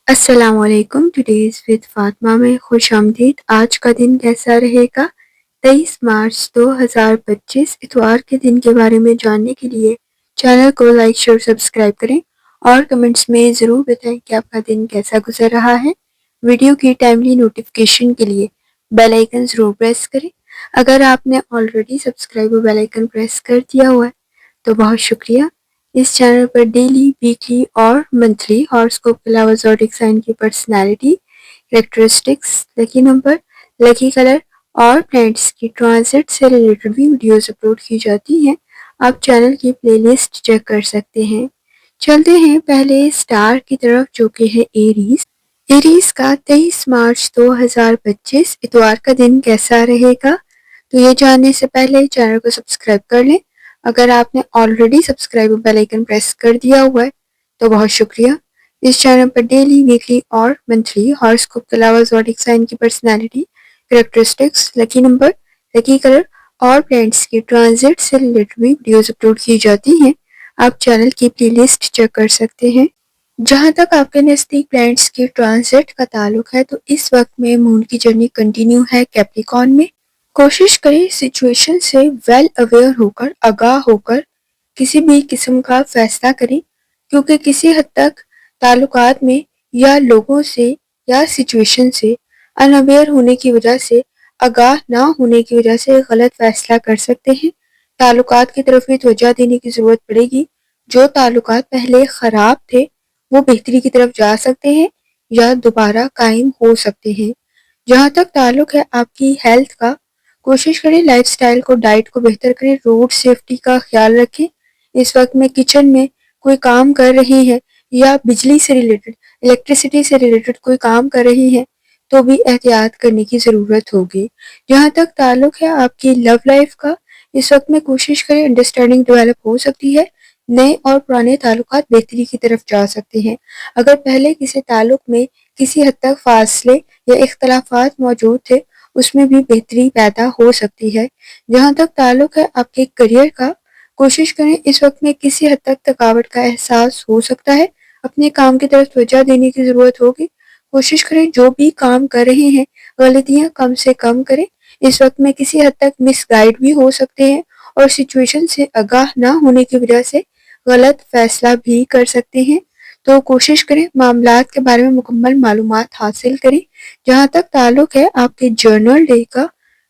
السلام علیکم. Today's with Fatima میں خوش آمدید. آج کا دن کیسا رہے گا؟ 23 مارچ 2025 اتوار کے دن کے بارے میں جاننے کے لیے چینل کو لائک شیئر سبسکرائب کریں اور کمنٹس میں ضرور بتائیں کہ آپ کا دن کیسا گزر رہا ہے. ویڈیو کی ٹائملی نوٹیفیکیشن کے لیے بیل آئیکن ضرور پریس کریں. اگر آپ نے آلریڈی سبسکرائب اور بیل آئیکن پریس کر دیا ہوا ہے تو بہت شکریہ. اس چینل پر ڈیلی، ویکلی اور منتھلی ہاراسکوپ کے علاوہ زوڈک سائن کی personality, characteristics, lucky number, lucky colour اور پلانٹس کی ٹرانزٹ سے ریلیٹڈ بھی ویڈیوز اپلوڈ کی جاتی ہیں. آپ چینل کی پلے لسٹ چیک کر سکتے ہیں. چلتے ہیں پہلے سٹار کی طرف جو کہ ہے ایریز. ایریز کا 23 مارچ 2025 اتوار کا دن کیسا رہے گا؟ تو یہ جاننے سے پہلے چینل کو سبسکرائب کر لیں. اگر آپ نے آلریڈی سبسکرائب اور بیل آئیکن پریس کر دیا ہوا ہے تو بہت شکریہ. اس چینل پر ڈیلی، ویکلی اور منتھلی ہاراسکوپ کے علاوہ زوڈک سائن کی personality, characteristics, lucky number, lucky colour اور پلانٹس کی ٹرانزٹ سے ریلیٹڈ بھی ویڈیوز اپلوڈ کی جاتی ہیں. آپ چینل کی پلے لسٹ چیک کر سکتے ہیں. جہاں تک آپ کے نزدیک پلانٹس کی ٹرانزٹ کا تعلق ہے تو اس وقت میں مون کی جرنی کنٹینیو ہے کیپریکون میں. کوشش کریں سچویشن سے ویل اویئر ہو کر، آگاہ ہو کر کسی بھی قسم کا فیصلہ کریں، کیونکہ کسی حد تک تعلقات میں یا لوگوں سے یا سچویشن سے انویئر ہونے کی وجہ سے، آگاہ نہ ہونے کی وجہ سے غلط فیصلہ کر سکتے ہیں. تعلقات کی طرف بھی توجہ دینے کی ضرورت پڑے گی. جو تعلقات پہلے خراب تھے وہ بہتری کی طرف جا سکتے ہیں یا دوبارہ قائم ہو سکتے ہیں. جہاں تک تعلق ہے آپ کی ہیلتھ کا، کوشش کریں لائف سٹائل کو، ڈائٹ کو بہتر کریں، روڈ سیفٹی کا خیال رکھیں. اس وقت میں کچن میں کوئی کام کر رہی ہے یا بجلی سے ریلیٹڈ، الیکٹریسٹی سے ریلیٹڈ کوئی کام کر رہی ہے تو بھی احتیاط کرنے کی ضرورت ہوگی. جہاں تک تعلق ہے آپ کی لو لائف کا، اس وقت میں کوشش کریں انڈرسٹینڈنگ ڈیولپ ہو سکتی ہے. نئے اور پرانے تعلقات بہتری کی طرف جا سکتے ہیں. اگر پہلے کسی تعلق میں کسی حد تک فاصلے یا اختلافات موجود تھے اس میں بھی بہتری پیدا ہو سکتی ہے. جہاں تک تعلق ہے آپ کے کریئر کا، کوشش کریں اس وقت میں کسی حد تک تھکاوٹ کا احساس ہو سکتا ہے. اپنے کام کی طرف توجہ دینے کی ضرورت ہوگی. کوشش کریں جو بھی کام کر رہے ہیں غلطیاں کم سے کم کریں. اس وقت میں کسی حد تک مس گائیڈ بھی ہو سکتے ہیں اور سچویشن سے آگاہ نہ ہونے کی وجہ سے غلط فیصلہ بھی کر سکتے ہیں. تو کوشش کریں معاملات کے بارے میں مکمل معلومات حاصل کریں. جہاں تک تعلق ہے آپ کے جرنل ڈے کا،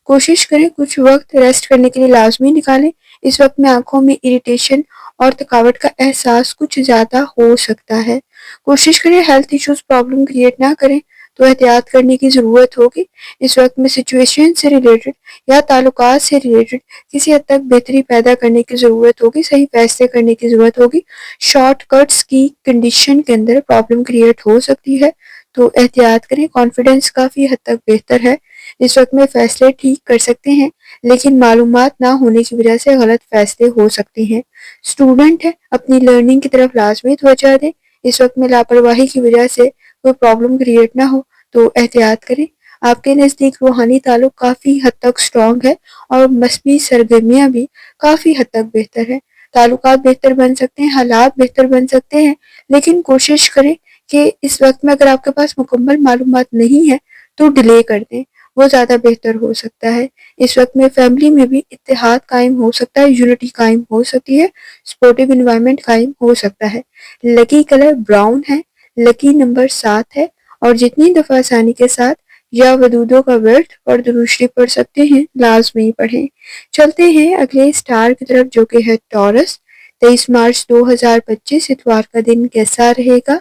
کوشش کریں کچھ وقت ریسٹ کرنے کے لیے لازمی نکالیں. اس وقت میں آنکھوں میں اریٹیشن اور تھکاوٹ کا احساس کچھ زیادہ ہو سکتا ہے. کوشش کریں ہیلتھ ایشوز پرابلم کریٹ نہ کریں تو احتیاط کرنے کی ضرورت ہوگی. اس وقت میں سچویشن سے ریلیٹڈ یا تعلقات سے ریلیٹڈ کسی حد تک بہتری پیدا کرنے کی ضرورت ہوگی، صحیح فیصلے کرنے کی ضرورت ہوگی. شارٹ کٹس کی کنڈیشن کے اندر پرابلم کریٹ ہو سکتی ہے تو احتیاط کریں. کانفیڈنس کافی حد تک بہتر ہے. اس وقت میں فیصلے ٹھیک کر سکتے ہیں لیکن معلومات نہ ہونے کی وجہ سے غلط فیصلے ہو سکتے ہیں. اسٹوڈنٹ ہے اپنی لرننگ کی طرف لازمی توجہ دیں. اس وقت میں لاپرواہی کی وجہ سے کوئی پرابلم کریٹ نہ ہو تو احتیاط کریں. آپ کے نزدیک روحانی تعلق کافی حد تک سٹرونگ ہے اور مثبت سرگرمیاں بھی کافی حد تک بہتر ہے. تعلقات بہتر بن سکتے ہیں، حالات بہتر بن سکتے ہیں، لیکن کوشش کریں کہ اس وقت میں اگر آپ کے پاس مکمل معلومات نہیں ہے تو ڈیلے کر دیں، وہ زیادہ بہتر ہو سکتا ہے. اس وقت میں فیملی میں بھی اتحاد قائم ہو سکتا ہے، یونٹی قائم ہو سکتی ہے، سپورٹیو انوائرمنٹ قائم ہو سکتا ہے. لکی کلر براؤن ہے، لکی نمبر 7 ہے اور جتنی دفعہ آسانی کے ساتھ یا ودودوں کا ورد اور دروشری پڑھ سکتے ہیں لازمی پڑھیں. چلتے ہیں اگلے سٹار کی طرف جو کہ ہے ٹورس. 23 مارچ 2025 اتوار کا دن کیسا رہے گا؟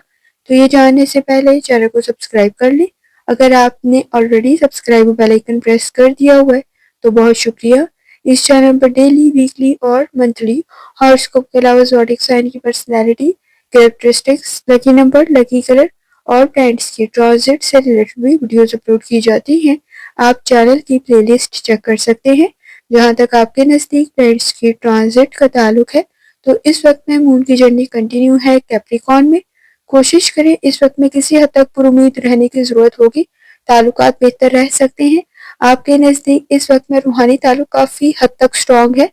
تو یہ جاننے سے پہلے چینل کو سبسکرائب کر لیں. اگر آپ نے already subscribe bell icon press کر دیا ہوا ہے تو بہت شکریہ. اس چینل پر ڈیلی، ویکلی اور منتھلی ہاراسکوپ کے علاوہ زوڈک سائن کی personality, characteristics, lucky number, lucky colour اور پلانٹس کی ٹرانزٹ سے ریلیٹڈ بھی ویڈیوز اپلوڈ کی جاتی ہیں. آپ چینل کی پلے لسٹ چیک کر سکتے ہیں. جہاں تک آپ کے نزدیک پلانٹس کی ٹرانزٹ کا تعلق ہے تو اس وقت میں مون کی جرنی کنٹینیو ہے کیپریکون میں. کوشش کریں اس وقت میں کسی حد تک پر امید رہنے کی ضرورت ہوگی. تعلقات بہتر رہ سکتے ہیں. آپ کے نزدیک اس وقت میں روحانی تعلق کافی حد تک سٹرونگ ہے.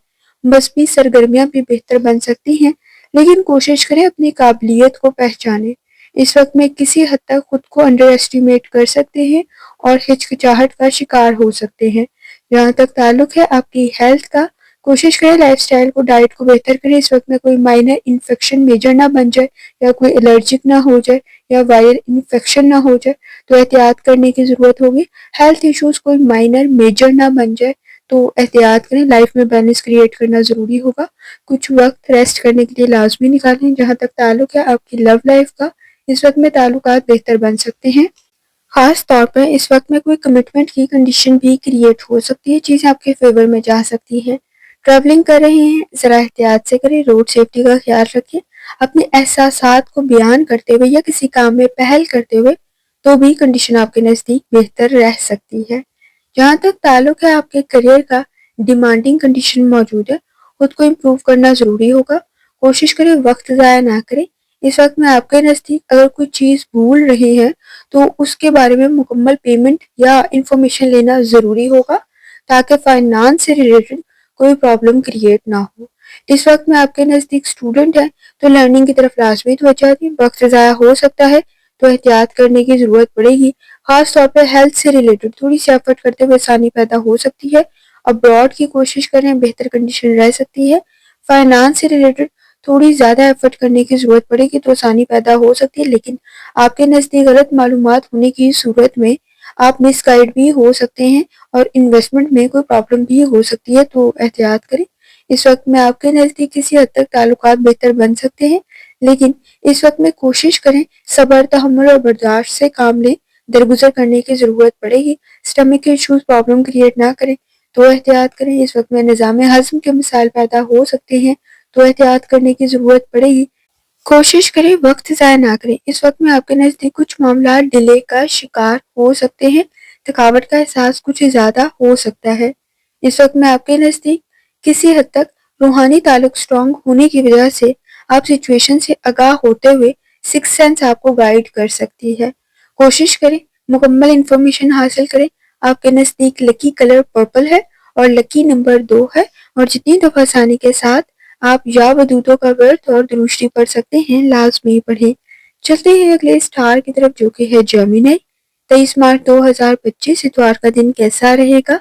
مثبت سرگرمیاں بھی بہتر بن سکتی ہیں لیکن کوشش کریں اپنی قابلیت کو پہچانیں. اس وقت میں کسی حد تک خود کو انڈر ایسٹیمیٹ کر سکتے ہیں اور ہچکچاہٹ کا شکار ہو سکتے ہیں۔ جہاں تک تعلق ہے آپ کی ہیلتھ کا، کوشش کریں لائف سٹائل کو، ڈائٹ کو بہتر کریں۔ اس وقت میں کوئی مائنر انفیکشن میجر نہ بن جائے، یا کوئی الرجک نہ ہو جائے، یا وائرل انفیکشن نہ ہو جائے تو احتیاط کرنے کی ضرورت ہوگی۔ ہیلتھ ایشوز کوئی مائنر میجر نہ بن جائے تو احتیاط کریں۔ لائف میں بیلنس کریٹ کرنا ضروری ہوگا۔ کچھ وقت ریسٹ کرنے کے لیے لازمی نکالیں۔ جہاں تک تعلق ہے آپ کی لو لائف کا، اس وقت میں تعلقات بہتر بن سکتے ہیں۔ خاص طور پر اس وقت میں کوئی کمٹمنٹ کی کنڈیشن بھی کریٹ ہو سکتی ہے، چیزیں آپ کے فیور میں جا سکتی ہیں۔ ٹریولنگ کر رہے ہیں ذرا احتیاط سے کریں، روڈ سیفٹی کا خیال رکھیں۔ اپنے احساسات کو بیان کرتے ہوئے یا کسی کام میں پہل کرتے ہوئے تو بھی کنڈیشن آپ کے نزدیک بہتر رہ سکتی ہے۔ جہاں تک تعلق ہے آپ کے کریئر کا، ڈیمانڈنگ کنڈیشن موجود ہے، خود کو امپروو کرنا ضروری ہوگا۔ کوشش کریں وقت ضائع نہ کریں۔ اس وقت میں آپ کے نزدیک اگر کوئی چیز بھول رہے ہیں تو اس کے بارے میں مکمل پیمنٹ یا انفارمیشن لینا ضروری ہوگا تاکہ فائنانس سے ریلیٹڈ کوئی پرابلم کریٹ نہ ہو۔ اس وقت میں آپ کے نزدیک اسٹوڈنٹ ہیں تو لرننگ کی طرف لازمی توجہ دیں۔ وقت ضائع ہو سکتا ہے تو احتیاط کرنے کی ضرورت پڑے گی۔ خاص طور پر ہیلتھ سے ریلیٹڈ تھوڑی سی ایفرٹ کرتے ہوئے آسانی پیدا ہو سکتی ہے۔ ابراڈ کی کوشش کریں، بہتر کنڈیشن رہ سکتی ہے۔ فائنانس سے ریلیٹڈ تھوڑی زیادہ ایفرٹ کرنے کی ضرورت پڑے گی تو آسانی پیدا ہو سکتی ہے، لیکن آپ کے نزدیک غلط معلومات ہونے کی صورت میں آپ مس گائیڈ بھی ہو سکتے ہیں اور انویسٹمنٹ میں کوئی پرابلم بھی ہو سکتی ہے، تو احتیاط کریں۔ اس وقت میں آپ کے نزدیک کسی حد تک تعلقات بہتر بن سکتے ہیں، لیکن اس وقت میں کوشش کریں صبر، تحمل اور برداشت سے کام لیں۔ درگزر کرنے کی ضرورت پڑے گی۔ اسٹمک کے ایشوز پرابلم کریٹ نہ کریں تو احتیاط کریں۔ اس وقت میں نظام ہضم کے مسائل پیدا ہو سکتے ہیں تو احتیاط کرنے کی ضرورت پڑے گی۔ کوشش کریں وقت ضائع نہ کریں۔ اس وقت میں آپ کے نزدیک کچھ معاملات ڈیلے کا شکار ہو سکتے ہیں، تھکاوٹ کا احساس کچھ زیادہ ہو سکتا ہے۔ اس وقت میں آپ کے نزدیک کسی حد تک روحانی تعلق سٹرونگ ہونے کی وجہ سے آپ سچویشن سے آگاہ ہوتے ہوئے سکس سینس آپ کو گائیڈ کر سکتی ہے۔ کوشش کریں مکمل انفارمیشن حاصل کریں۔ آپ کے نزدیک لکی کلر پرپل ہے اور لکی نمبر 2 ہے، اور جتنی دفعہ آسانی کے ساتھ آپ یا ودودوں کا ورت اور دروشری پڑھ سکتے ہیں لازمی پڑھیں۔ چلتے ہیں اگلے اسٹار کی طرف جو کہ ہے جیمنی۔ 23 مارچ 2025 اتوار کا دن کیسا رہے گا؟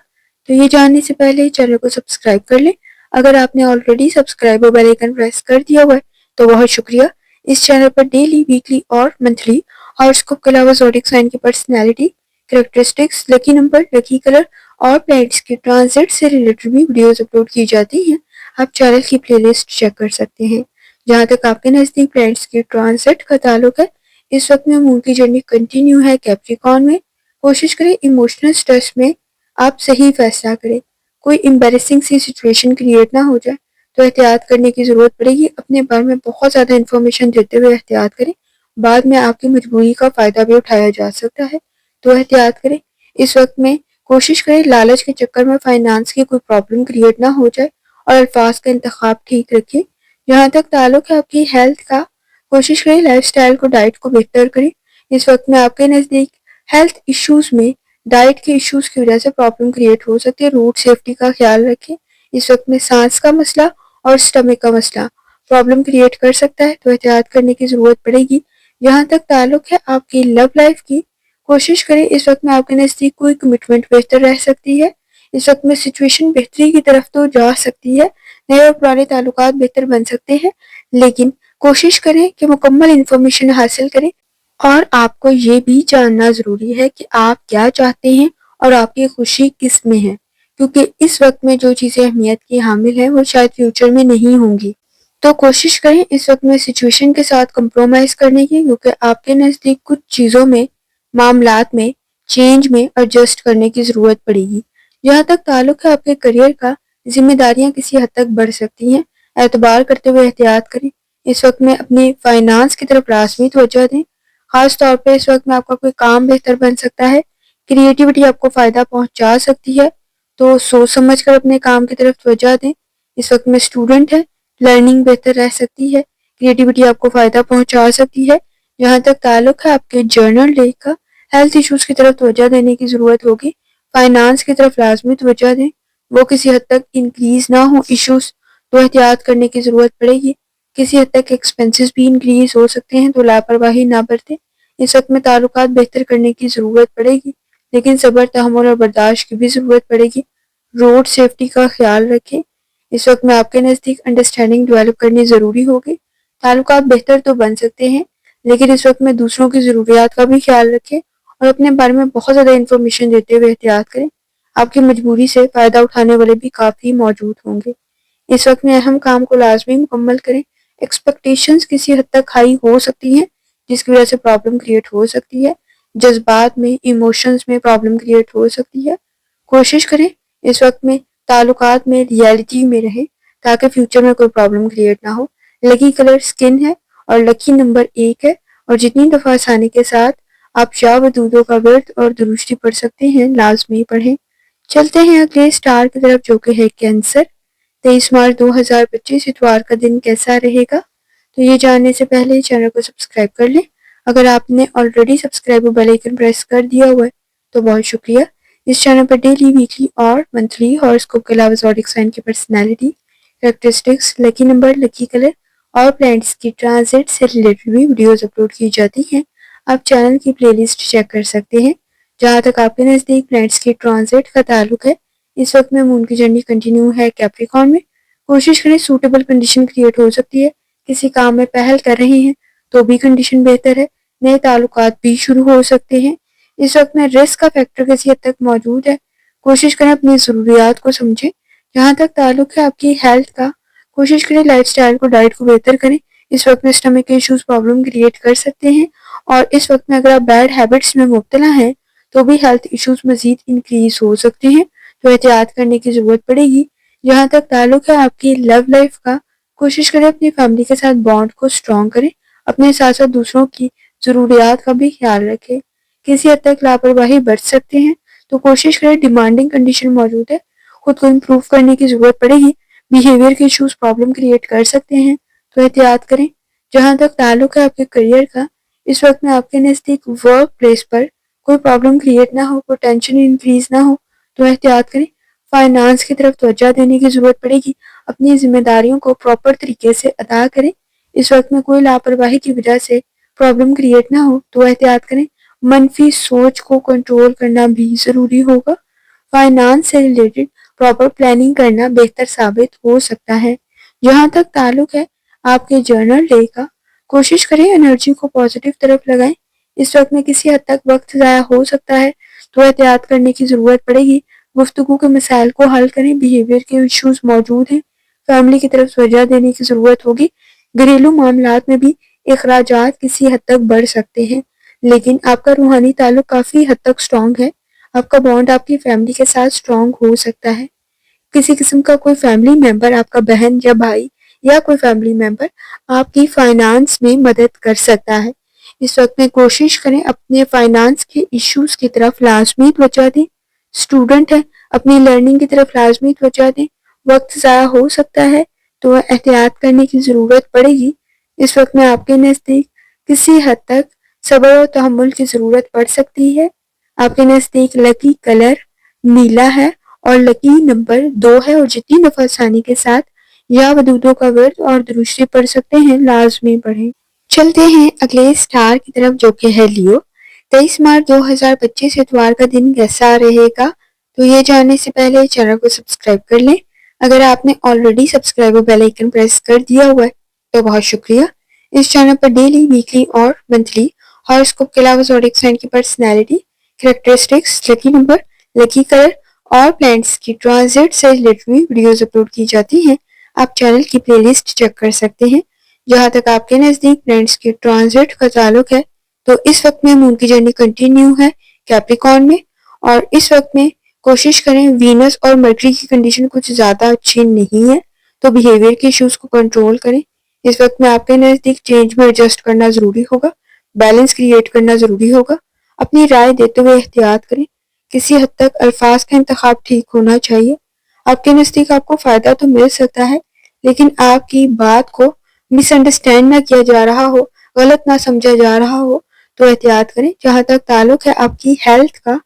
تو یہ جاننے سے پہلے چینل کو سبسکرائب کر لیں۔ اگر آپ نے آلریڈی سبسکرائب اور بیل آئیکن پریس کر دیا ہوا ہے تو بہت شکریہ۔ اس چینل پر ڈیلی، ویکلی اور منتھلی ہاروسکوپ کے علاوہ زوڈیک سائن کی personality, characteristics, lucky number, lucky colour اور پلانٹس کی ٹرانزٹ سے ریلیٹڈ بھی ویڈیوز اپلوڈ کی جاتی ہیں۔ آپ چینل کی پلے لسٹ چیک کر سکتے ہیں۔ جہاں تک آپ کے نزدیک پلانٹس کی ٹرانزٹ کا تعلق ہے، اس وقت میں مون کی جرنی کنٹینیو ہے کیپریکارن میں۔ کوشش کریں ایموشنل سٹریس میں آپ صحیح فیصلہ کریں، کوئی امبیرسنگ سی سچویشن کریٹ نہ ہو جائے تو احتیاط کرنے کی ضرورت پڑے گی۔ اپنے بارے میں بہت زیادہ انفارمیشن دیتے ہوئے احتیاط کریں، بعد میں آپ کی مجبوری کا فائدہ بھی اٹھایا جا سکتا ہے، تو احتیاط کریں۔ اس وقت میں کوشش کریں لالچ کے چکر میں فائنانس کی کوئی پرابلم کریٹ نہ ہو جائے اور الفاظ کا انتخاب ٹھیک رکھیں۔ جہاں تک تعلق ہے آپ کی ہیلتھ کا، کوشش کریں لائف سٹائل کو، ڈائٹ کو بہتر کریں۔ اس وقت میں آپ کے نزدیک ہیلتھ ایشوز میں ڈائٹ کے ایشوز کی وجہ سے پرابلم کریٹ ہو سکتی ہے، روڈ سیفٹی کا خیال رکھیں۔ اس وقت میں سانس کا مسئلہ اور اسٹمک کا مسئلہ پرابلم کریٹ کر سکتا ہے تو احتیاط کرنے کی ضرورت پڑے گی۔ جہاں تک تعلق ہے آپ کی لو لائف کی، کوشش کریں اس وقت میں آپ کے نزدیک کوئی کمٹمنٹ بہتر رہ سکتی ہے۔ اس وقت میں سچویشن بہتری کی طرف تو جا سکتی ہے، نئے اور پرانے تعلقات بہتر بن سکتے ہیں، لیکن کوشش کریں کہ مکمل انفارمیشن حاصل کریں، اور آپ کو یہ بھی جاننا ضروری ہے کہ آپ کیا چاہتے ہیں اور آپ کی خوشی کس میں ہے، کیونکہ اس وقت میں جو چیزیں اہمیت کی حامل ہیں وہ شاید فیوچر میں نہیں ہوں گی۔ تو کوشش کریں اس وقت میں سچویشن کے ساتھ کمپرومائز کرنے کی، کیونکہ آپ کے نزدیک کچھ چیزوں میں، معاملات میں چینج میں ایڈجسٹ کرنے کی ضرورت پڑے گی۔ جہاں تک تعلق ہے آپ کے کریئر کا، ذمہ داریاں کسی حد تک بڑھ سکتی ہیں، اعتبار کرتے ہوئے احتیاط کریں۔ اس وقت میں اپنے فائنانس کی طرف لازمی توجہ دیں۔ خاص طور پہ اس وقت میں آپ کا کوئی کام بہتر بن سکتا ہے، کریٹیوٹی آپ کو فائدہ پہنچا سکتی ہے، تو سوچ سمجھ کر اپنے کام کی طرف توجہ دیں۔ اس وقت میں اسٹوڈنٹ ہے، لرننگ بہتر رہ سکتی ہے، کریٹیوٹی آپ کو فائدہ پہنچا سکتی ہے۔ جہاں تک تعلق ہے آپ کے جرنل ڈے کا، ہیلتھ ایشوز کی طرف توجہ دینے کی ضرورت ہوگی۔ فائنانس کی طرف لازمی توجہ دیں، وہ کسی حد تک انکریز نہ ہو ایشوز تو احتیاط کرنے کی ضرورت پڑے گی۔ کسی حد تک ایکسپینسز بھی انکریز ہو سکتے ہیں، تو لاپرواہی نہ برتیں۔ اس وقت میں تعلقات بہتر کرنے کی ضرورت پڑے گی، لیکن صبر، تحمل اور برداشت کی بھی ضرورت پڑے گی۔ روڈ سیفٹی کا خیال رکھیں۔ اس وقت میں آپ کے نزدیک انڈرسٹینڈنگ ڈیولپ کرنی ضروری ہوگی۔ تعلقات بہتر تو بن سکتے ہیں، لیکن اس وقت میں دوسروں کی ضروریات کا بھی خیال رکھیں اور اپنے بارے میں بہت زیادہ انفارمیشن دیتے ہوئے احتیاط کریں۔ آپ کی مجبوری سے فائدہ اٹھانے والے بھی کافی موجود ہوں گے۔ اس وقت میں اہم کام کو لازمی مکمل کریں۔ ایکسپیکٹیشنز کسی حد تک ہائی ہو سکتی ہیں، جس کی وجہ سے پرابلم کریٹ ہو سکتی ہے۔ جذبات میں، ایموشنز میں پرابلم کریٹ ہو سکتی ہے۔ کوشش کریں اس وقت میں تعلقات میں ریالٹی میں رہیں تاکہ فیوچر میں کوئی پرابلم کریٹ نہ ہو۔ لکی کلر سکن ہے اور لکی نمبر 1 ہے، اور جتنی دفعہ آسانی کے ساتھ آپ یا ودودوں کا ورد اور درشتی پڑھ سکتے ہیں، لازمی پڑھیں۔ چلتے ہیں اگلے سٹار کی طرف جو کہ ہے کینسر۔ 23 مارچ 2025 اتوار کا دن کیسا رہے گا؟ تو یہ جاننے سے پہلے چینل کو سبسکرائب کر لیں۔ اگر آپ نے آلریڈی سبسکرائب اور بیل آئیکن پریس کر دیا ہوا ہے تو بہت شکریہ۔ اس چینل پر ڈیلی، ویکلی اور منتھلی ہاراسکوپ کے علاوہ زوڈک سائن کی personality, characteristics, lucky number, lucky colour اور پلانٹس کی ٹرانزٹ سے ریلیٹڈ بھی ویڈیوز اپلوڈ کی جاتی ہیں۔ آپ چینل کی پلے لسٹ چیک کر سکتے ہیں۔ جہاں تک آپ کے نزدیک پلانٹس کی ٹرانزٹ کا تعلق ہے، اس وقت میں مون کی جرنی کنٹینیو ہے کیپریکارن میں۔ کوشش کریں، سوٹیبل کنڈیشن کریٹ ہو سکتی ہے۔ کسی کام میں پہل کر رہے ہیں تو بھی کنڈیشن بہتر ہے۔ نئے تعلقات بھی شروع ہو سکتے ہیں۔ اس وقت میں رسک کا فیکٹر کسی حد تک موجود ہے۔ کوشش کریں اپنی ضروریات کو سمجھیں۔ جہاں تک تعلق ہے آپ کی ہیلتھ کا، کوشش کریں لائف سٹائل کو، ڈائٹ کو بہتر کریں۔ اس وقت میں اسٹمک کے ایشوز پرابلم کریٹ کر سکتے ہیں، اور اس وقت میں اگر آپ بیڈ ہیبٹس میں مبتلا ہیں تو بھی ہیلتھ ایشوز مزید انکریز ہو سکتے ہیں، تو احتیاط کرنے کی ضرورت پڑے گی۔ جہاں تک تعلق ہے آپ کی لو لائف کا، کوشش کریں اپنی فیملی کے ساتھ بانڈ کو اسٹرانگ کریں۔ اپنے ساتھ ساتھ دوسروں کی ضروریات کا بھی خیال رکھیں۔ کسی حد تک لاپرواہی برت سکتے ہیں، تو کوشش کریں، ڈیمانڈنگ کنڈیشن موجود ہے، خود کو امپروو کرنے کی ضرورت پڑے گی۔ بیہیویئر کے ایشوز پرابلم کریٹ کر سکتے ہیں، تو احتیاط کریں۔ جہاں تک تعلق ہے آپ کے کریئر کا، اس وقت میں آپ کے نزدیک ورک پلیس پر کوئی پرابلم کریٹ نہ ہو، کوئی ٹینشن انکریز نہ ہو، تو احتیاط کریں۔ فائنانس کی طرف توجہ دینے کی ضرورت پڑے گی۔ اپنی ذمہ داریوں کو پراپر طریقے سے ادا کریں۔ اس وقت میں کوئی لاپرواہی کی وجہ سے پرابلم کریٹ نہ ہو، تو احتیاط کریں۔ منفی سوچ کو کنٹرول کرنا بھی ضروری ہوگا۔ فائنانس سے ریلیٹڈ پراپر پلاننگ کرنا بہتر ثابت ہو سکتا ہے۔ جہاں تک تعلق ہے آپ کے جرنل ڈے کا، کوشش کریں انرجی کو پازیٹیو طرف لگائیں۔ اس وقت میں کسی حد تک وقت ضائع ہو سکتا ہے، تو احتیاط کرنے کی ضرورت پڑے گی۔ گفتگو کے مسائل کو حل کریں۔ بیہیویئر کے ایشوز موجود ہیں، فیملی کی طرف توجہ دینے کی ضرورت ہوگی۔ گھریلو معاملات میں بھی اخراجات کسی حد تک بڑھ سکتے ہیں، لیکن آپ کا روحانی تعلق کافی حد تک سٹرانگ ہے۔ آپ کا بانڈ آپ کی فیملی کے ساتھ سٹرانگ ہو سکتا ہے۔ کسی قسم کا کوئی فیملی ممبر، آپ کا بہن یا بھائی یا کوئی فیملی ممبر آپ کی فائنانس میں مدد کر سکتا ہے۔ اس وقت میں کوشش کریں اپنے فائنانس کے ایشوز کی طرف لازمی توجہ دیں۔ اسٹوڈنٹ ہے، اپنی لرننگ کی طرف لازمی توجہ دیں۔ وقت ضائع ہو سکتا ہے، تو احتیاط کرنے کی ضرورت پڑے گی۔ اس وقت میں آپ کے نزدیک کسی حد تک صبر و تحمل کی ضرورت پڑ سکتی ہے۔ آپ کے نزدیک لکی کلر نیلا ہے اور لکی نمبر 2 ہے، اور جتنی دفعہ آسانی کے ساتھ یا ودودوں کا ورد اور درشتی پڑھ سکتے ہیں، لازمی پڑھیں۔ چلتے ہیں اگلے سٹار کی طرف جو کہ ہے لیو۔ 23 مارچ 2025 اتوار کا دن کیسا رہے گا؟ تو یہ جاننے سے پہلے چینل کو سبسکرائب کر لیں۔ اگر آپ نے آلریڈی سبسکرائب اور بیل آئیکن پریس کر دیا ہوا ہے تو بہت شکریہ۔ اس چینل پر ڈیلی، ویکلی اور منتھلی ہاراسکوپ کے علاوہ زوڈک سائن کی personality, characteristics, lucky number, lucky colour اور پلانٹس کی ٹرانزٹ سے ریلیٹڈ ویڈیوز اپلوڈ کی جاتی ہیں۔ آپ چینل کی پلے لسٹ چیک کر سکتے ہیں۔ جہاں تک آپ کے نزدیک پلانٹس کی ٹرانزٹ کا تعلق ہے، تو اس وقت میں مون کی جرنی کنٹینیو ہے کیپریکارن میں، اور اس وقت میں کوشش کریں، وینس اور مرکری کی کنڈیشن کچھ زیادہ اچھی نہیں ہے، تو بیہیویئر کے ایشوز کو کنٹرول کریں۔ اس وقت میں آپ کے نزدیک چینج میں ایڈجسٹ کرنا ضروری ہوگا، بیلنس کریٹ کرنا ضروری ہوگا۔ اپنی رائے دیتے ہوئے احتیاط کریں۔ کسی حد تک الفاظ کا انتخاب ٹھیک ہونا چاہیے۔ آپ کے نزدیک آپ کو فائدہ تو مل سکتا ہے، لیکن آپ کی بات کو مس انڈرسٹینڈ نہ کیا جا رہا ہو، غلط نہ سمجھا جا رہا ہو، تو احتیاط کریں۔ جہاں تک تعلق ہے آپ کی ہیلتھ کا،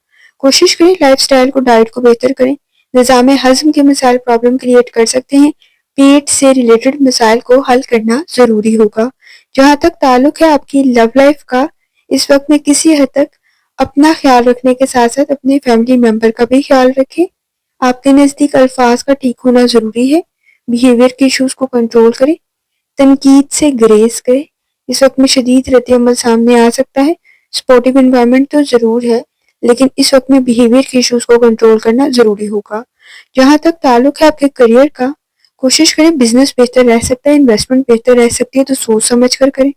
کوشش کریں لائف سٹائل کو، ڈائٹ کو بہتر کریں۔ نظام ہضم کے مسائل پرابلم کریٹ کر سکتے ہیں۔ پیٹ سے ریلیٹڈ مسائل کو حل کرنا ضروری ہوگا۔ جہاں تک تعلق ہے آپ کی لو لائف کا، اس وقت میں کسی حد تک اپنا خیال رکھنے کے ساتھ ساتھ اپنے فیملی ممبر کا بھی خیال رکھیں۔ آپ کے نزدیک الفاظ کا ٹھیک ہونا ضروری ہے۔ بیہیویئر کے ایشوز کو کنٹرول کریں، تنقید سے گریز کریں۔ اس وقت میں شدید رد عمل سامنے آ سکتا ہے۔ سپورٹیو انوائرمنٹ تو ضرور ہے، لیکن اس وقت میں بیہیویئر کے ایشوز کو کنٹرول کرنا ضروری ہوگا۔ جہاں تک تعلق ہے آپ کے کریئر کا، کوشش کریں بزنس بہتر رہ سکتا ہے، انویسٹمنٹ بہتر رہ سکتی ہے تو سوچ سمجھ کر کریں۔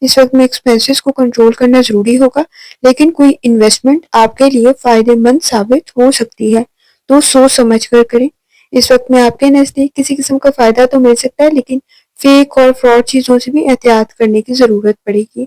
اس وقت میں ایکسپینسز کو کنٹرول کرنا ضروری ہوگا، لیکن کوئی انویسٹمنٹ آپ کے لیے فائدہ مند ثابت ہو سکتی ہے تو سوچ سمجھ کر کریں۔ اس وقت میں آپ کے نزدیک کسی قسم کا فائدہ تو مل سکتا ہے، لیکن فیک اور فراڈ چیزوں سے بھی احتیاط کرنے کی ضرورت پڑے گی۔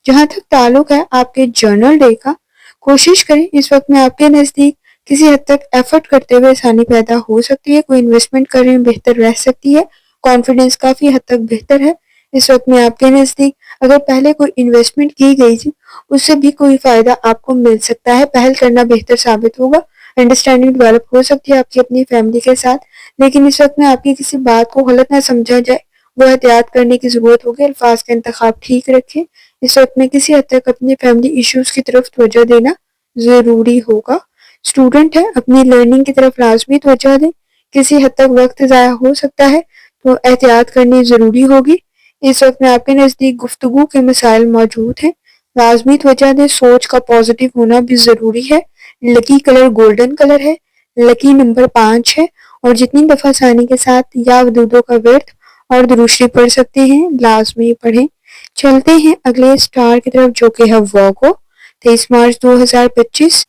جہاں تک تعلق ہے آپ کے جرنل ڈے کا، کوشش کریں اس وقت میں آپ کے نزدیک کسی حد تک ایفرٹ کرتے ہوئے آسانی پیدا ہو سکتی ہے، کوئی انویسٹمنٹ کریں بہتر رہ سکتی ہے، کانفیڈنس کافی حد تک بہتر ہے۔ اس وقت میں آپ کے نزدیک اگر پہلے کوئی انویسٹمنٹ کی گئی تھی اس سے بھی کوئی فائدہ آپ کو مل سکتا ہے، پہل کرنا بہتر ثابت ہوگا۔ انڈرسٹینڈنگ ڈیولپ ہو سکتی ہے آپ کی اپنی فیملی کے ساتھ، لیکن اس وقت میں آپ کی کسی بات کو غلط نہ سمجھا جائے، وہ احتیاط کرنے کی ضرورت ہوگی۔ الفاظ کا انتخاب ٹھیک رکھیں۔ اس وقت میں کسی حد تک اپنے فیملی ایشوز کی طرف توجہ دینا ضروری ہوگا۔ اسٹوڈنٹ ہے، اپنی لرننگ کی طرف لازمی توجہ دیں۔ کسی حد تک وقت ضائع ہو سکتا ہے تو احتیاط کرنی ضروری ہوگی۔ اس وقت میں آپ کے نزدیک گفتگو کے مسائل موجود ہیں، لازمی توجہ دیں۔ سوچ کا پازیٹیو ہونا بھی ضروری ہے۔ لکی کلر گولڈن کلر ہے، لکی نمبر 5 ہے، اور جتنی دفعہ ثانی کے ساتھ یا ودودوں کا ورد اور دروشری پڑھ سکتے ہیں لازمی پڑھیں۔ چلتے ہیں اگلے سٹار کی طرف جو کہ ہے وارگو۔ 23 مارچ 2025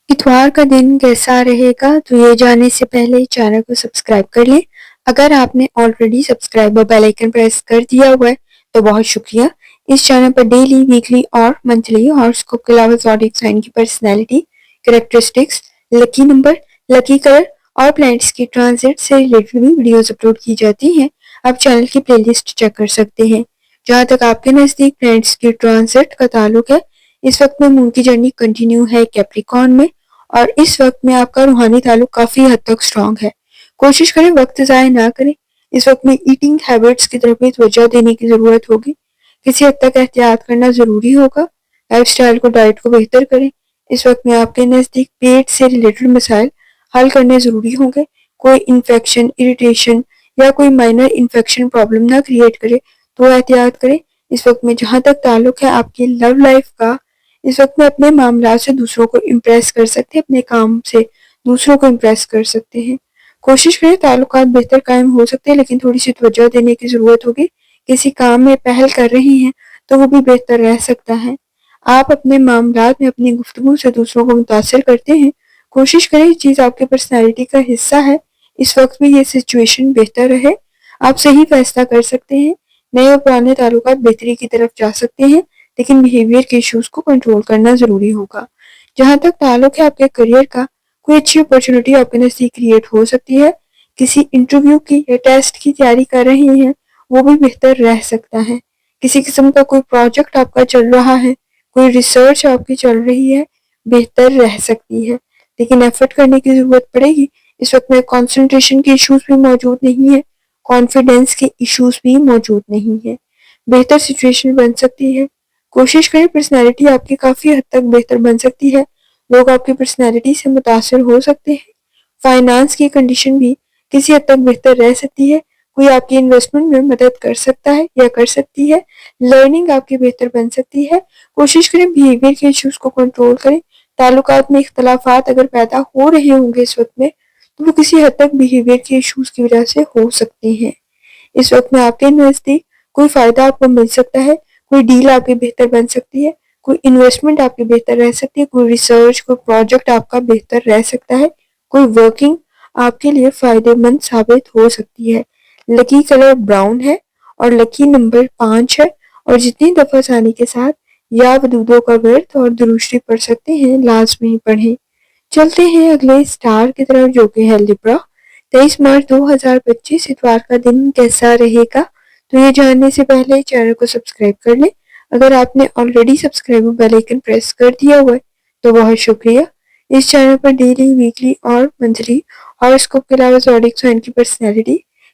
اتوار کا دن کیسا رہے گا؟ تو یہ جاننے سے پہلے چینل کو سبسکرائب کر لیں۔ اگر آپ نے آلریڈی سبسکرائب اور بیل آئیکن پریس کر دیا ہوا ہے تو بہت شکریہ۔ اس چینل پر ڈیلی، ویکلی اور منتھلی ہاروسکوپ کے علاوہ زوڈیک سائن کی personality, characteristics, lucky number, lucky colour اور پلانٹس کی ٹرانزٹ سے ریلیٹڈ بھی ویڈیوز اپلوڈ کی جاتی ہیں۔ آپ چینل کی پلے لسٹ چیک کر سکتے ہیں۔ جہاں تک آپ کے نزدیک پلانٹس کی ٹرانزٹ کا تعلق ہے، اس وقت میں مون کی جرنی کنٹینیو ہے کیپریکارن میں، اور اس وقت میں آپ کا روحانی تعلق کافی حد تک سٹرانگ ہے۔ کوشش کریں وقت ضائع نہ کریں۔ اس وقت میں ایٹنگ ہیبٹس کی طرف بھی توجہ دینے کی ضرورت ہوگی، کسی حد تک احتیاط کرنا ضروری ہوگا۔ لائف سٹائل کو، ڈائٹ کو بہتر کریں۔ اس وقت میں آپ کے نزدیک پیٹ سے ریلیٹڈ مسائل حل کرنے ضروری ہوں گے۔ کوئی انفیکشن، اریٹیشن یا کوئی مائنر انفیکشن پرابلم نہ کریٹ کرے تو احتیاط کریں۔ اس وقت میں جہاں تک تعلق ہے آپ کی لو لائف کا، اس وقت میں اپنے معاملات سے دوسروں کو امپریس کر سکتے ہیں، اپنے کام سے دوسروں کو امپریس کر سکتے ہیں۔ کوشش کریں تعلقات بہتر قائم ہو سکتے ہیں، لیکن تھوڑی سی توجہ دینے کی ضرورت ہوگی۔ کسی کام میں پہل کر رہی ہیں تو وہ بھی بہتر رہ سکتا ہے۔ آپ اپنے معاملات میں اپنی گفتگو سے دوسروں کو متاثر کرتے ہیں۔ کوشش کریں یہ چیز آپ کی پرسنالٹی کا حصہ ہے۔ اس وقت بھی یہ سچویشن بہتر رہے، آپ صحیح فیصلہ کر سکتے ہیں۔ نئے اور پرانے تعلقات بہتری کی طرف جا سکتے ہیں، لیکن بیہیویئر کے ایشوز کو کنٹرول کرنا ضروری ہوگا۔ جہاں تک تعلق ہے آپ کے کریئر کا، کوئی اچھی اپرچونٹی آپ کے نزدیک کریٹ ہو سکتی ہے۔ کسی انٹرویو کی یا ٹیسٹ کی تیاری کر رہے ہیں، وہ بھی بہتر رہ سکتا ہے۔ کسی قسم کا کوئی پروجیکٹ آپ کا چل رہا ہے، کوئی ریسرچ آپ کی چل رہی ہے، بہتر رہ سکتی ہے، لیکن ایفرٹ کرنے کی ضرورت پڑے گی۔ اس وقت میں کنسنٹریشن کے ایشوز بھی موجود نہیں ہے، کانفیڈنس کے ایشوز بھی موجود نہیں ہے، بہتر سچویشن بن سکتی ہے۔ کوشش کریں پرسنالٹی آپ کی کافی حد تک بہتر بن سکتی ہے، لوگ آپ کی پرسنالٹی سے متاثر ہو سکتے ہیں۔ فائنانس کی کنڈیشن بھی کسی حد تک بہتر رہ سکتی ہے، کوئی آپ کی انویسٹمنٹ میں مدد کر سکتا ہے یا کر سکتی ہے، لرننگ آپ کی بہتر بن سکتی ہے۔ کوشش کریں بیہیویئر کے ایشوز کو کنٹرول کریں۔ تعلقات میں اختلافات اگر پیدا ہو رہے ہوں گے اس وقت میں، تو وہ کسی حد تک بیہیویئر کے ایشوز کی وجہ سے ہو سکتے ہیں۔ اس وقت میں آپ کے نزدیک کوئی فائدہ آپ کو مل سکتا ہے، کوئی ڈیل آپ کی بہتر بن سکتی ہے، کوئی انویسٹمنٹ آپ کی بہتر رہ سکتی ہے، کوئی ریسرچ، کوئی پروجیکٹ آپ کا بہتر رہ سکتا ہے، کوئی ورکنگ آپ کے لیے فائدہ مند ثابت ہو سکتی ہے۔ لکی کلر براؤن ہے اور لکی نمبر 5 ہے، اور جتنی دفعہ ثانی کے ساتھ یا ودودوں کا ورد اور دروشری پڑھ سکتے ہیں لازمی پڑھیں۔ چلتے ہیں اگلے سٹار کی طرف جو کہ ہے لبرا۔ 23 مارچ 2025 اتوار کا دن کیسا رہے گا؟ تو یہ جاننے سے پہلے چینل کو سبسکرائب کر لیں۔ اگر آپ نے آلریڈی سبسکرائب اور بیل آئیکن پریس کر دیا ہوا ہے تو بہت شکریہ۔ اس چینل پر ڈیلی، ویکلی اور منتھلی ہاروسکوپ کے علاوہ زوڈیک سائن کی پرسنالٹی،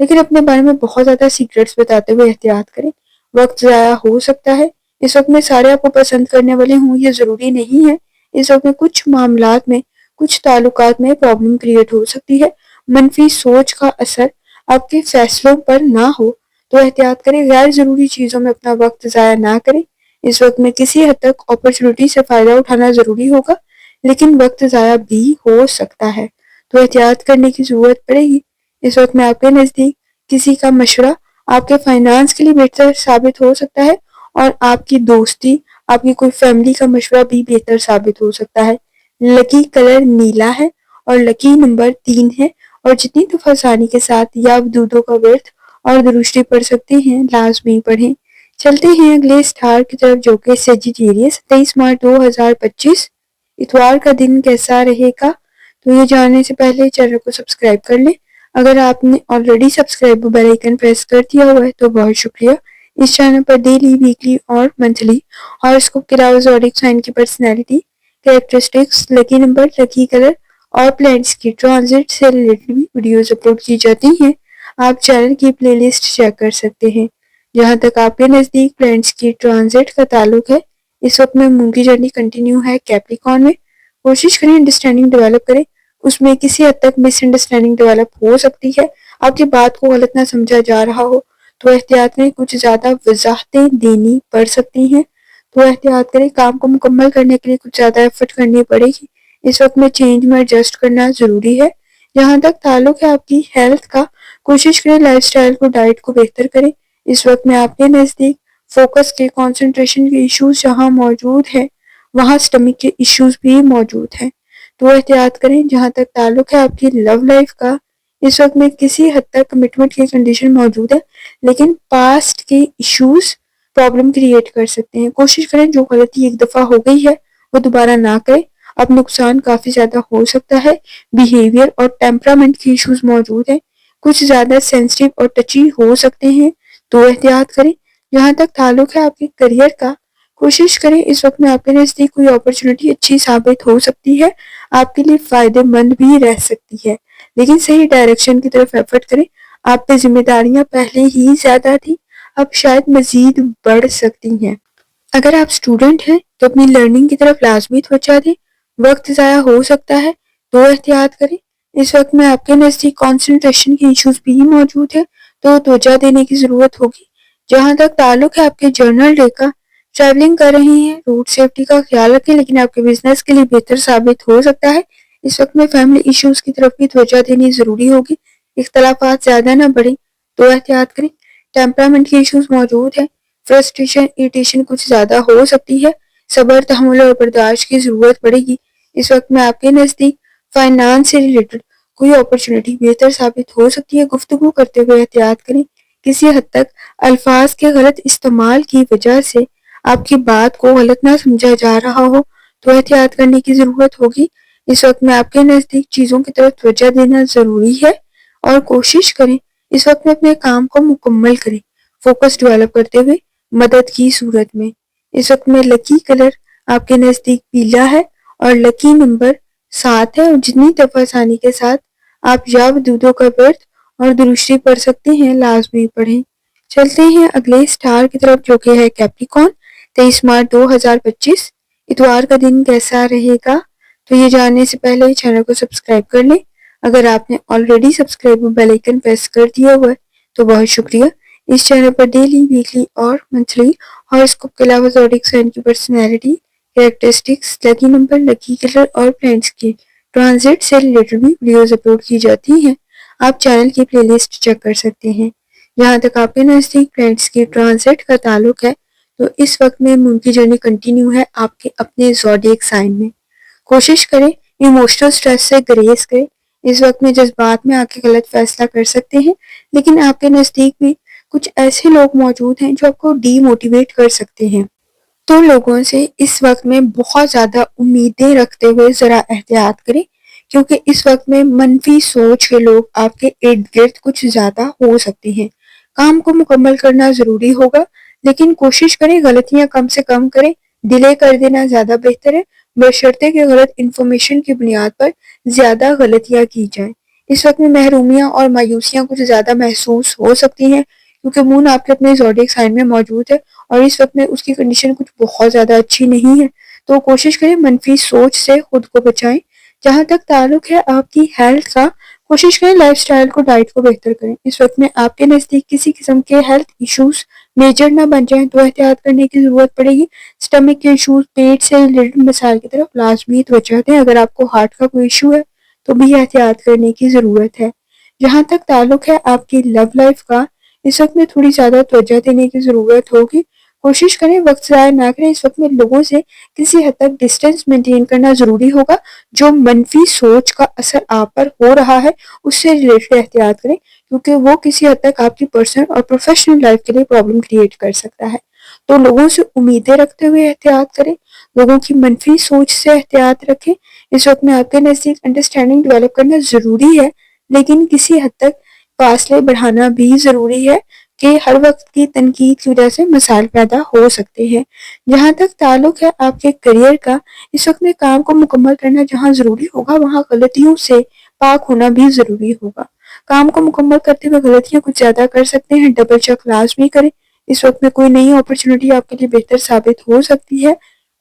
لیکن اپنے بارے میں بہت زیادہ سیکرٹس بتاتے ہوئے احتیاط کریں، وقت ضائع ہو سکتا ہے۔ اس وقت میں سارے آپ کو پسند کرنے والے ہوں یہ ضروری نہیں ہے۔ اس وقت میں کچھ معاملات میں، کچھ تعلقات میں پرابلم کریٹ ہو سکتی ہے۔ منفی سوچ کا اثر آپ کے فیصلوں پر نہ ہو تو احتیاط کریں، غیر ضروری چیزوں میں اپنا وقت ضائع نہ کریں۔ اس وقت میں کسی حد تک اپرچونٹی سے فائدہ اٹھانا ضروری ہوگا، لیکن وقت ضائع بھی ہو سکتا ہے، تو احتیاط کرنے کی ضرورت پڑے گی۔ اس وقت میں آپ کے نزدیک کسی کا مشورہ آپ کے فائنانس کے لیے بہتر ثابت ہو سکتا ہے، اور آپ کی دوستی، آپ کی کوئی فیملی کا مشورہ بھی بہتر ثابت ہو سکتا ہے۔ لکی کلر نیلا ہے اور لکی نمبر 3 ہے، اور جتنی دفعہ آسانی کے ساتھ یا ودودوں کا ورت اور دروشری پڑھ سکتے ہیں لازمی پڑھیں۔ چلتے ہیں اگلے سٹار کی طرف جو کہ سیجیٹیریس۔ 23 مارچ 2025 اتوار کا دن کیسا رہے گا؟ تو یہ جاننے سے پہلے چینل کو سبسکرائب کر لیں۔ اگر آپ نے already subscribe bell icon press کر دیا ہوا ہے تو بہت شکریہ۔ اس چینل پر ڈیلی، ویکلی اور منتھلی ہاروسکوپ کے علاوہ زوڈیک سائن کی personality, characteristics, lucky number, lucky colour اور پلینٹس کی ٹرانزٹ سے ریلیٹڈ بھی ویڈیوز اپلوڈ کی جاتی ہیں۔ آپ چینل کی پلے لسٹ چیک کر سکتے ہیں۔ جہاں تک آپ کے نزدیک پلینٹس کی ٹرانزٹ کا تعلق ہے، اس وقت میں مون کی جرنی کنٹینیو ہے کیپریکارن میں۔ کوشش کریں انڈرسٹینڈنگ ڈیولپ کریں، اس میں کسی حد تک مس انڈرسٹینڈنگ ڈیولپ ہو سکتی ہے، آپ کی بات کو غلط نہ سمجھا جا رہا ہو تو احتیاط میں کچھ زیادہ وضاحتیں دینی پڑ سکتی ہیں، تو احتیاط کریں، کام کو مکمل کرنے کے لیے کچھ زیادہ ایفرٹ کرنی پڑے گی۔ اس وقت میں چینج میں ایڈجسٹ کرنا ضروری ہے۔ جہاں تک تعلق ہے آپ کی ہیلتھ کا، کوشش کریں لائف سٹائل کو، ڈائٹ کو بہتر کریں۔ اس وقت میں آپ کے نزدیک فوکس کے، کنسنٹریشن کے ایشوز جہاں موجود ہیں وہاں سٹمک کے ایشوز بھی موجود ہیں، تو احتیاط کریں۔ جہاں تک تعلق ہے آپ کی لو لائف کا، اس وقت میں کسی حد تک کمٹمنٹ کی کنڈیشن موجود ہے، لیکن پاسٹ کے ایشوز پرابلم کریٹ کر سکتے ہیں۔ کوشش کریں جو غلطی ایک دفعہ ہو گئی ہے وہ دوبارہ نہ کریں، اب نقصان کافی زیادہ ہو سکتا ہے۔ بیہیویئر اور ٹیمپرامنٹ کی ایشوز موجود ہیں، کچھ زیادہ سینسٹیو اور ٹچی ہو سکتے ہیں، تو احتیاط کریں۔ جہاں تک تعلق ہے آپ کے کریئر کا، کوشش کریں، اس وقت میں آپ کے نزدیک کوئی اپرچونٹی اچھی ثابت ہو سکتی ہے، آپ کے لیے فائدہ مند بھی رہ سکتی ہے، لیکن صحیح ڈائریکشن کی طرف ایفرٹ کریں۔ آپ پہ ذمہ داریاں پہلے ہی زیادہ تھیں، اب شاید مزید بڑھ سکتی ہیں۔ اگر آپ اسٹوڈنٹ ہیں تو اپنی لرننگ کی طرف لازمی توجہ دیں، وقت ضائع ہو سکتا ہے تو احتیاط کریں۔ اس وقت میں آپ کے نزدیک کنسنٹریشن کے ایشوز بھی موجود ہیں، تو توجہ دینے کی ضرورت ہوگی۔ جہاں تک تعلق ہے آپ کے جرنل ڈے کا، ٹریولنگ کر رہے ہیں، روڈ سیفٹی کا خیال رکھیں، لیکن آپ کے بزنس کے لیے بہتر ثابت ہو سکتا ہے۔ اس وقت میں فیملی ایشوز کی طرف بھی توجہ دینی ضروری ہوگی، اختلافات زیادہ نہ بڑھیں تو احتیاط کریں۔ ٹیمپرامنٹ کے ایشوز موجود ہیں، فرسٹریشن، اریٹیشن کچھ زیادہ ہو سکتی ہے، صبر، تحمل اور برداشت کی ضرورت پڑے گی۔ اس وقت میں آپ کے نزدیک فائنانس سے ریلیٹڈ کوئی اپرچونٹی بہتر ثابت ہو سکتی ہے، گفتگو کرتے ہوئے احتیاط کریں۔ کسی حد تک الفاظ کے غلط استعمال کی وجہ سے آپ کی بات کو غلط نہ سمجھا جا رہا ہو تو احتیاط کرنے کی ضرورت ہوگی۔ اس وقت میں آپ کے نزدیک چیزوں کی طرف توجہ دینا ضروری ہے، اور کوشش کریں اس وقت میں اپنے کام کو مکمل کریں، فوکس ڈیولپ کرتے ہوئے مدد کی صورت میں۔ اس وقت میں لکی کلر آپ کے نزدیک پیلا ہے اور لکی نمبر 7 ہے، اور جتنی دفعہ آسانی کے ساتھ آپ یا ودودوں کا ورت اور دروشری پڑھ سکتے ہیں لازمی پڑھیں۔ چلتے ہیں اگلے سٹار کی طرف جو کہ ہے کیپریکارن۔ 23 مارچ 2025 اتوار کا دن کیسا رہے گا؟ تو یہ جاننے سے پہلے چینل کو سبسکرائب کر لیں۔ اگر آپ نے already subscribe bell icon press کر دیا ہوا ہے تو بہت شکریہ۔ اس چینل پر ڈیلی، ویکلی اور منتھلی ہاروسکوپ کے علاوہ زوڈیک سائن کی personality, characteristics, lucky number, lucky colour اور پلینٹس کی ٹرانزٹ سے ریلیٹڈ بھی ویڈیوز اپلوڈ کی جاتی ہیں۔ آپ چینل کی پلے لسٹ چیک کر سکتے ہیں۔ جہاں تک آپ کے نزدیک پلینٹس کی ٹرانزٹ کا تعلق ہے تو اس وقت میں مون کی جرنی کنٹینیو ہے آپ کے اپنے زوڈیک سائن میں۔ کوشش کریں ایموشنل سٹریس سے گریز کریں، اس وقت میں جذبات میں آ کے غلط فیصلہ کر سکتے ہیں، لیکن آپ کے نزدیک بھی کچھ ایسے لوگ موجود ہیں جو آپ کو ڈی موٹیویٹ کر سکتے ہیں، تو لوگوں سے اس وقت میں بہت زیادہ امیدیں رکھتے ہوئے ذرا احتیاط کریں، کیونکہ اس وقت میں منفی سوچ کے لوگ آپ کے ارد گرد کچھ زیادہ ہو سکتے ہیں۔ کام کو مکمل کرنا ضروری ہوگا، لیکن کوشش کریں غلطیاں کم سے کم کریں، ڈیلے کر دینا زیادہ بہتر ہے، بشرطے کہ غلط انفارمیشن کی بنیاد پر زیادہ غلطیاں کی جائیں۔ اس وقت میں محرومیاں اور مایوسیاں کچھ زیادہ محسوس ہو سکتی ہیں کیونکہ مون آپ کے اپنے زوڈیک سائن میں موجود ہے اور اس وقت میں اس کی کنڈیشن کچھ بہت زیادہ اچھی نہیں ہے. تو کوشش کریں منفی سوچ سے خود کو بچائیں. جہاں تک تعلق ہے آپ کی ہیلتھ کا، کوشش کریں لائف سٹائل کو، ڈائٹ کو بہتر کریں. اس وقت میں آپ کے نزدیک کسی قسم کے ہیلتھ ایشوز میجر نہ بن جائیں تو احتیاط کرنے کی ضرورت پڑے گی. اسٹمک کے ایشوز، پیٹ سے ریلیٹڈ مسائل کی طرف لازمی توجہ دیں. اگر آپ کو ہارٹ کا کوئی ایشو ہے تو بھی احتیاط کرنے کی ضرورت ہے. جہاں تک تعلق ہے آپ کی لو لائف کا، اس وقت میں تھوڑی زیادہ توجہ دینے کی ضرورت ہوگی. کوشش کریں وقت ضائع نہ کریں. اس وقت میں لوگوں سے کسی حد تک ڈسٹینس مینٹین کرنا ضروری ہوگا. جو منفی سوچ کا اثر آپ پر ہو رہا ہے اس سے ریلیٹڈ احتیاط کریں کیونکہ وہ کسی حد تک آپ کی پرسنل اور پروفیشنل لائف کے لیے پرابلم کریٹ کر سکتا ہے. تو لوگوں سے امیدیں رکھتے ہوئے احتیاط کریں، لوگوں کی منفی سوچ سے احتیاط رکھیں. اس وقت میں آپ کے نزدیک انڈرسٹینڈنگ ڈیولپ کرنا ضروری ہے لیکن کسی حد تک فاصلے بڑھانا بھی ضروری ہے کہ ہر وقت کی تنقید کی وجہ سے مسائل پیدا ہو سکتے ہیں. جہاں تک تعلق ہے آپ کے کریئر کا، اس وقت میں کام کو مکمل کرنا جہاں ضروری ہوگا وہاں غلطیوں سے پاک ہونا بھی ضروری ہوگا. کام کو مکمل کرتے ہوئے غلطیاں کچھ زیادہ کر سکتے ہیں، ڈبل چیک لازمی کریں. اس وقت میں کوئی نئی اپرچونٹی آپ کے لیے بہتر ثابت ہو سکتی ہے.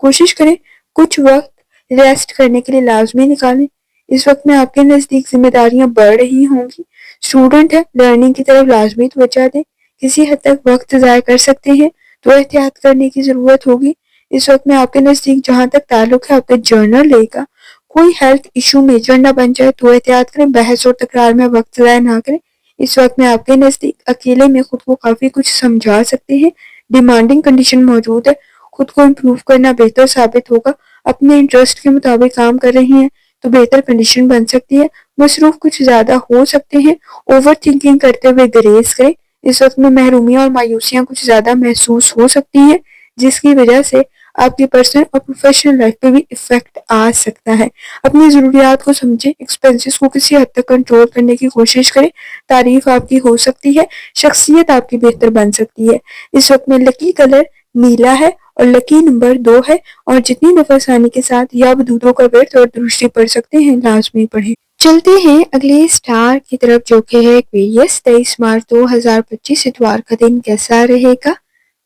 کوشش کریں کچھ وقت ریسٹ کرنے کے لیے لازمی نکالیں. اس وقت میں آپ کے نزدیک ذمہ داریاں بڑھ رہی ہوں گی. اسٹوڈنٹ ہے، لرننگ کی طرف لازمی توجہ دیں. کسی حد تک وقت ضائع کر سکتے ہیں تو احتیاط کرنے کی ضرورت ہوگی. اس وقت میں آپ کے نزدیک جہاں تک تعلق ہے آپ کے جرنل لے گا، کوئی ہیلتھ ایشو میجر نہ بن جائے تو احتیاط کریں. بحث اور تکرار میں وقت ضائع نہ کریں. اس وقت میں آپ کے نزدیک اکیلے میں خود کو کافی کچھ سمجھا سکتے ہیں. ڈیمانڈنگ کنڈیشن موجود ہے، خود کو امپروو کرنا بہتر ثابت ہوگا. اپنے انٹرسٹ کے مطابق کام کر رہی ہیں تو بہتر کنڈیشن بن سکتی ہے. مصروف کچھ زیادہ ہو سکتے ہیں. اوور تھنکنگ کرتے ہوئے گریز کریں. اس وقت میں محرومیاں اور مایوسیاں کچھ زیادہ محسوس ہو سکتی ہیں جس کی وجہ سے آپ کی پرسنل اور پروفیشنل لائف پہ بھی افیکٹ آ سکتا ہے. اپنی ضروریات کو سمجھیں، ایکسپینسز کو کسی حد تک کنٹرول کرنے کی کوشش کریں. تعریف آپ کی ہو سکتی ہے، شخصیت آپ کی بہتر بن سکتی ہے. اس وقت میں لکی کلر نیلا ہے اور لکی نمبر 2 ہے اور جتنی نفس آنے کے ساتھ یا بدودوں کا ورد اور درستی پڑھ سکتے ہیں لازمی پڑھیں. چلتے ہیں اگلے سٹار کی طرف جو کہ ہے ایکویریس. 23 مارچ 2025 اتوار کا دن کیسا رہے گا؟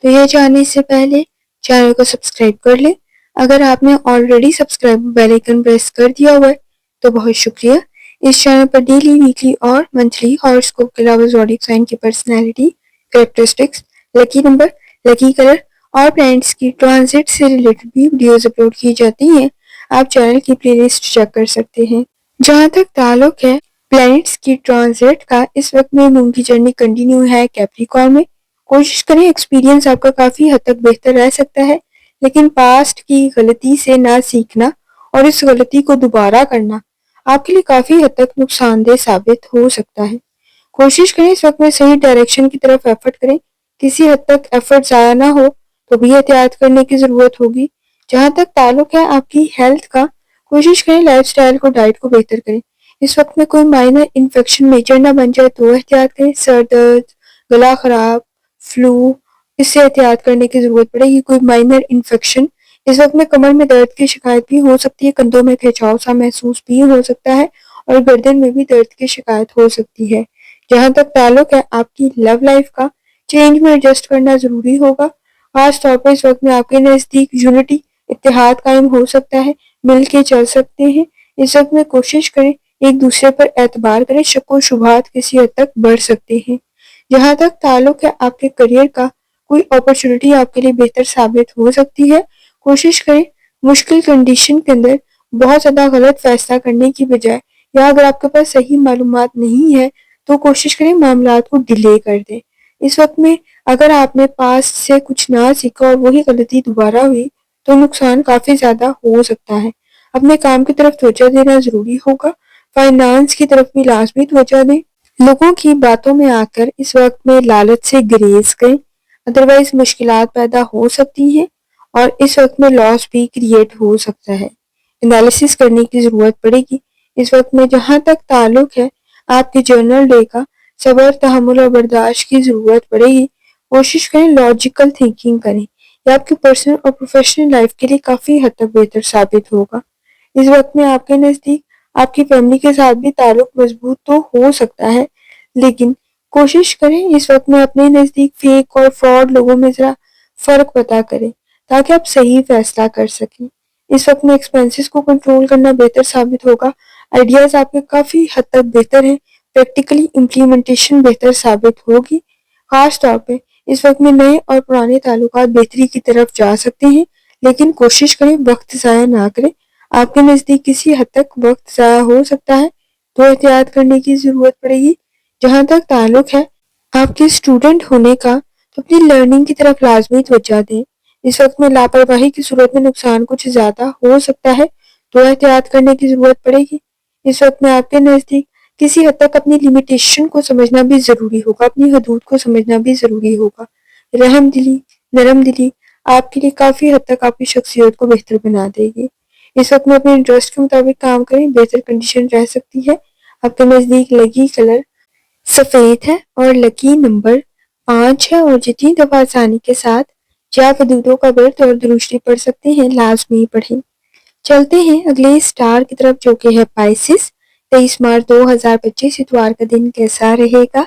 تو یہ جاننے سے پہلے چینل کو سبسکرائب کر لیں. اگر آپ نے already subscribe bell icon press کر دیا ہوا ہے تو بہت شکریہ. اس چینل پر ڈیلی، ویکلی اور منتھلی ہاراسکوپ کے علاوہ زوڈیک سائن کی personality, characteristics, lucky number, lucky colour اور پلانٹس کی ٹرانزٹ سے ریلیٹڈ بھی ویڈیوز اپلوڈ کی جاتی ہیں. آپ چینل کی پلے لسٹ چیک کر سکتے ہیں. جہاں تک تعلق ہے پلانٹس کی ٹرانزٹ کا، اس وقت میں مون کی جرنی کنٹینیو ہے کیپریکارن میں. کوشش کریں ایکسپیرینس آپ کا کافی حد تک بہتر رہ سکتا ہے لیکن پاسٹ کی غلطی سے نہ سیکھنا اور اس غلطی کو دوبارہ کرنا آپ کے لیے کافی حد تک نقصان دہ ثابت ہو سکتا ہے. کوشش کریں اس وقت میں صحیح ڈائریکشن کی طرف ایفرٹ کریں. کسی حد تک ایفرٹ ضائع نہ ہو تو بھی احتیاط کرنے کی ضرورت ہوگی. جہاں تک تعلق ہے آپ کی ہیلتھ کا، کوشش کریں لائف سٹائل کو، ڈائٹ کو بہتر کریں. اس وقت میں کوئی مائنر انفیکشن میجر نہ بن جائے تو احتیاط کریں. سر درد، گلا خراب، فلو، اس سے احتیاط کرنے کی ضرورت پڑے گی. کوئی مائنر انفیکشن، اس وقت میں کمر میں درد کی شکایت بھی ہو سکتی ہے، کندھوں میں کھچاؤ سا محسوس بھی ہو سکتا ہے اور گردن میں بھی درد کی شکایت ہو سکتی ہے. جہاں تک تعلق ہے آپ کی لو لائف کا، چینج میں ایڈجسٹ کرنا ضروری ہوگا. خاص طور پر اس وقت میں آپ کے نزدیک یونٹی، اتحاد قائم ہو سکتا ہے، مل کے چل سکتے ہیں. اس وقت میں کوشش کریں ایک دوسرے پر اعتبار کریں. شک و شبہات کسی حد تک بڑھ سکتے ہیں. جہاں تک تعلق ہے آپ کے کریئر کا، کوئی اپرچونٹی آپ کے لیے بہتر ثابت ہو سکتی ہے. کوشش کریں مشکل کنڈیشن کے اندر بہت زیادہ غلط فیصلہ کرنے کی بجائے، یا اگر آپ کے پاس صحیح معلومات نہیں ہے تو کوشش کریں معاملات کو ڈیلے کر دیں. اس وقت میں اگر آپ نے پاس سے کچھ نہ سیکھا اور وہی غلطی دوبارہ ہوئی تو نقصان کافی زیادہ ہو سکتا ہے. اپنے کام کی طرف توجہ دینا ضروری ہوگا. فائنانس کی طرف بھی لازمی توجہ دیں. لوگوں کی باتوں میں آ کر اس وقت میں لالچ سے گریز کریں، ادروائز مشکلات پیدا ہو سکتی ہیں اور اس وقت میں لاس بھی کریٹ ہو سکتا ہے. انالیسس کرنے کی ضرورت پڑے گی. اس وقت میں جہاں تک تعلق ہے آپ کے جرنل ڈے کا، صبر، تحمل اور برداشت کی ضرورت پڑے گی. کوشش کریں لاجیکل تھنکنگ کریں. یہ آپ کی پرسنل اور پروفیشنل لائف کے لیے کافی حد تک بہتر ثابت ہوگا. اس وقت میں آپ کے نزدیک آپ کی فیملی کے ساتھ بھی تعلق مضبوط تو ہو سکتا ہے، لیکن کوشش کریں اس وقت میں اپنے نزدیک فیک اور فراڈ لوگوں میں ذرا فرق پتا کریں تاکہ آپ صحیح فیصلہ کر سکیں۔ اس وقت میں ایکسپینسز کو کنٹرول کرنا بہتر ثابت ہوگا۔ آئیڈیاز آپ کے کافی حد تک بہتر ہیں، پریکٹیکلی امپلیمنٹیشن بہتر ثابت ہوگی۔ خاص طور پہ اس وقت میں نئے اور پرانے تعلقات بہتری کی طرف جا سکتے ہیں، لیکن کوشش کریں وقت ضائع نہ کریں۔ آپ کے نزدیک کسی حد تک وقت ضائع ہو سکتا ہے تو احتیاط کرنے کی ضرورت پڑے گی۔ جہاں تک تعلق ہے آپ کے اسٹوڈنٹ ہونے کا، تو اپنی لرننگ کی طرف لازمی توجہ دیں۔ اس وقت میں لاپرواہی کی صورت میں نقصان کچھ زیادہ ہو سکتا ہے تو احتیاط کرنے کی ضرورت پڑے گی۔ اس وقت میں آپ کے نزدیک کسی حد تک اپنی لمیٹیشن کو سمجھنا بھی ضروری ہوگا، اپنی حدود کو سمجھنا بھی ضروری ہوگا۔ رحم دلی، نرم دلی آپ کے لیے کافی حد تک آپ کی شخصیت کو بہتر بنا دے گی۔ اس وقت میں اپنے انٹرسٹ کے مطابق کام کریں، بہتر کنڈیشن رہ سکتی ہے۔ آپ کے نزدیک لکی کلر سفید ہے اور لکی نمبر 5 ہے، اور جتنی دفعہ آسانی کے ساتھ یا حدودوں کا ورد اور درشتی پڑھ سکتے ہیں لازمی پڑھیں۔ چلتے ہیں اگلے سٹار کی طرف جو کہ ہے پائسس۔ 23 مارچ 2025 اتوار کا دن کیسا رہے گا؟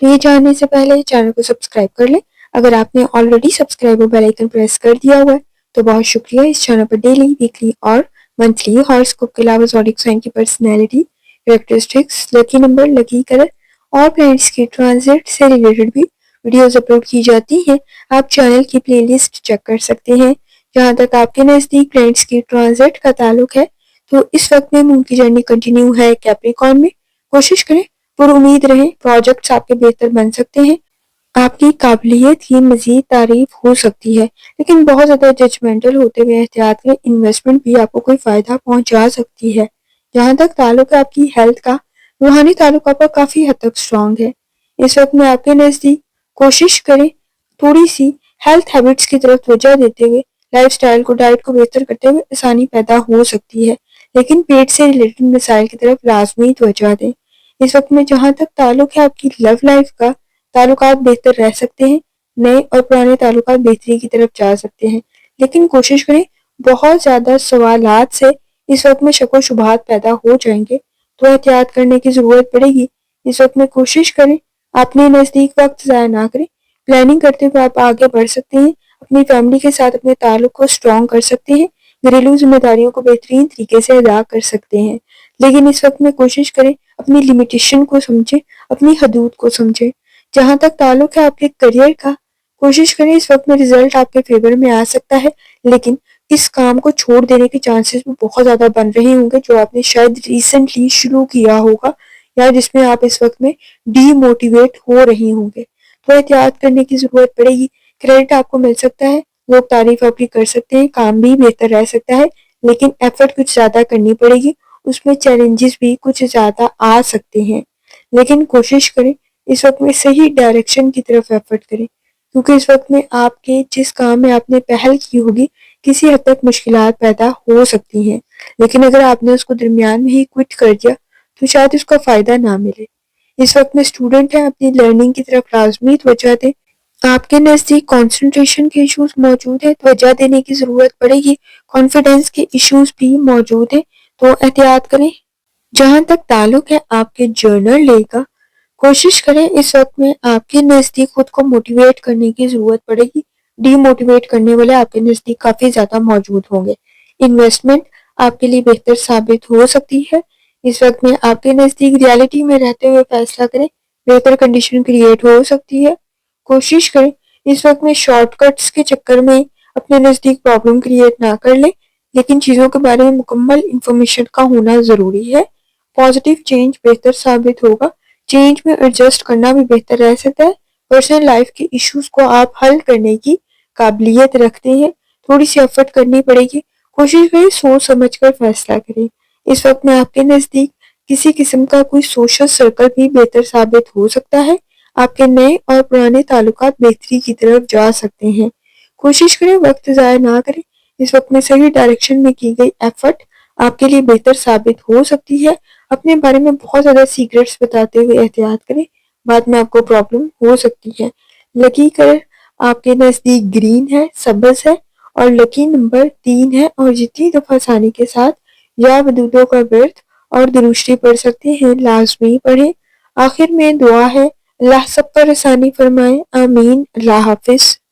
تو یہ جاننے سے پہلے چینل کو سبسکرائب کر لیں۔ اگر آپ نے آلریڈی سبسکرائب اور بیل آئیکن پریس کر دیا ہوا ہے تو بہت شکریہ۔ اس چینل پر ڈیلی، ویکلی اور منتھلی ہاراسکوپ کے علاوہ زوڈک سائن کی personality, characteristics, lucky number, lucky colour اور پلانٹس کی ٹرانزٹ سے ریلیٹڈ بھی ویڈیوز اپلوڈ کی جاتی ہیں۔ آپ چینل کی پلے لسٹ چیک کر سکتے ہیں۔ جہاں تک آپ کے نزدیک پلانٹس کی ٹرانزٹ کا تعلق ہے تو اس وقت میں مون کی جرنی کنٹینیو ہے کیپریکارن میں۔ کوشش کریں، پر امید رہیں، پروجیکٹس آپ کے بہتر بن سکتے ہیں۔ آپ کی قابلیت کی مزید تعریف ہو سکتی ہے، لیکن بہت زیادہ ججمنٹل ہوتے ہوئے احتیاط کریں، انویسٹمنٹ بھی آپ کو کوئی فائدہ پہنچا سکتی ہے۔ جہاں تک تعلق ہے آپ کی ہیلتھ کا، روحانی تعلق آپ کا کافی حد تک اسٹرانگ ہے۔ اس وقت میں آپ کے نزدیک کوشش کریں تھوڑی سی ہیلتھ ہیبٹس کی طرف توجہ دیتے ہوئے، لائف سٹائل کو، ڈائٹ کو بہتر کرتے ہوئے آسانی پیدا ہو سکتی ہے، لیکن پیٹ سے ریلیٹڈ مسائل کی طرف لازمی توجہ دیں۔ اس وقت میں جہاں تک تعلق ہے آپ کی لو لائف کا، تعلقات بہتر رہ سکتے ہیں، نئے اور پرانے تعلقات بہتری کی طرف جا سکتے ہیں، لیکن کوشش کریں بہت زیادہ سوالات سے اس وقت میں شک و شبہات پیدا ہو جائیں گے تو احتیاط کرنے کی ضرورت پڑے گی۔ اس وقت میں کوشش کریں اپنے نزدیک وقت ضائع نہ کریں، پلاننگ کرتے ہوئے آپ آگے بڑھ سکتے ہیں، اپنی فیملی کے ساتھ اپنے تعلق کو اسٹرانگ کر سکتے ہیں، گھریلو ذمہ داریوں کو بہترین طریقے سے ادا کر سکتے ہیں، لیکن اس وقت میں کوشش کریں اپنی لمیٹیشن کو سمجھیں، اپنی حدود کو سمجھیں۔ جہاں تک تعلق ہے آپ کے کریئر کا، کوشش کریں اس وقت میں رزلٹ آپ کے فیور میں آ سکتا ہے، لیکن اس کام کو چھوڑ دینے کے چانسز بھی بہت زیادہ بن رہے ہوں گے جو آپ نے شاید ریسنٹلی شروع کیا ہوگا یا جس میں آپ اس وقت میں ڈی موٹیویٹ ہو رہی ہوں گے، تو احتیاط کرنے کی ضرورت پڑے گی۔ کریڈٹ آپ کو مل سکتا ہے، لوگ تعریف آپ کی کر سکتے ہیں، کام بھی بہتر رہ سکتا ہے، لیکن ایفرٹ کچھ زیادہ کرنی پڑے گی، اس میں چیلنجز بھی کچھ زیادہ آ سکتے ہیں، لیکن کوشش کریں اس وقت میں صحیح ڈائریکشن کی طرف ایفرٹ کریں، کیونکہ اس وقت میں آپ کے جس کام میں آپ نے پہل کی ہوگی کسی حد تک مشکلات پیدا ہو سکتی ہیں، لیکن اگر آپ نے اس کو درمیان میں ہی کوئٹ کر دیا تو شاید اس کا فائدہ نہ ملے۔ اس وقت میں اسٹوڈنٹ ہیں، اپنی لرننگ کی طرف لازمی توجہ دیں۔ آپ کے نزدیک کنسنٹریشن کے ایشوز موجود ہیں، توجہ دینے کی ضرورت پڑے گی، کانفیڈنس کے ایشوز بھی موجود ہیں تو احتیاط کریں۔ جہاں تک تعلق ہے آپ کے جرنل لے کا، کوشش کریں اس وقت میں آپ کے نزدیک خود کو موٹیویٹ کرنے کی ضرورت پڑے گی، ڈی موٹیویٹ کرنے والے آپ کے نزدیک کافی زیادہ موجود ہوں گے۔ انویسٹمنٹ آپ کے لیے بہتر ثابت ہو سکتی ہے۔ اس وقت میں آپ کے نزدیک ریالٹی میں رہتے ہوئے فیصلہ کریں، بہتر کنڈیشن کریٹ ہو سکتی ہے۔ کوشش کریں اس وقت میں شارٹ کٹس کے چکر میں اپنے نزدیک پرابلم کریٹ نہ کر لیں، لیکن چیزوں کے بارے میں مکمل انفارمیشن کا ہونا ضروری ہے۔ پازیٹیو چینج بہتر ثابت ہوگا، چینج میں ایڈجسٹ کرنا بھی بہتر رہ سکتا ہے۔ پرسنل لائف کے ایشوز کو آپ حل کرنے کی قابلیت رکھتے ہیں، تھوڑی سی ایفرٹ کرنی پڑے گی، کوشش کریں سوچ سمجھ کر فیصلہ کریں۔ اس وقت میں آپ کے نزدیک کسی قسم کا کوئی سوشل سرکل بھی بہتر ثابت ہو سکتا ہے، آپ کے نئے اور پرانے تعلقات بہتری کی طرف جا سکتے ہیں۔ کوشش کریں وقت ضائع نہ کریں، اس وقت میں صحیح ڈائریکشن میں کی گئی ایفرٹ آپ کے لیے بہتر ثابت ہو سکتی ہے۔ اپنے بارے میں بہت زیادہ سیکرٹس بتاتے ہوئے احتیاط کریں، بعد میں آپ کو پرابلم ہو سکتی ہے۔ لکی کلر آپ کے نزدیک گرین ہے، سبز ہے اور لکی نمبر 3 ہے، اور جتنی دفعہ آسانی کے ساتھ یا حدودوں کا ورد اور درود شریف پڑھ سکتے ہیں لازمی پڑھیں۔ آخر میں دعا ہے، اللہ سب پر آسانی فرمائے، آمین۔ اللہ حافظ۔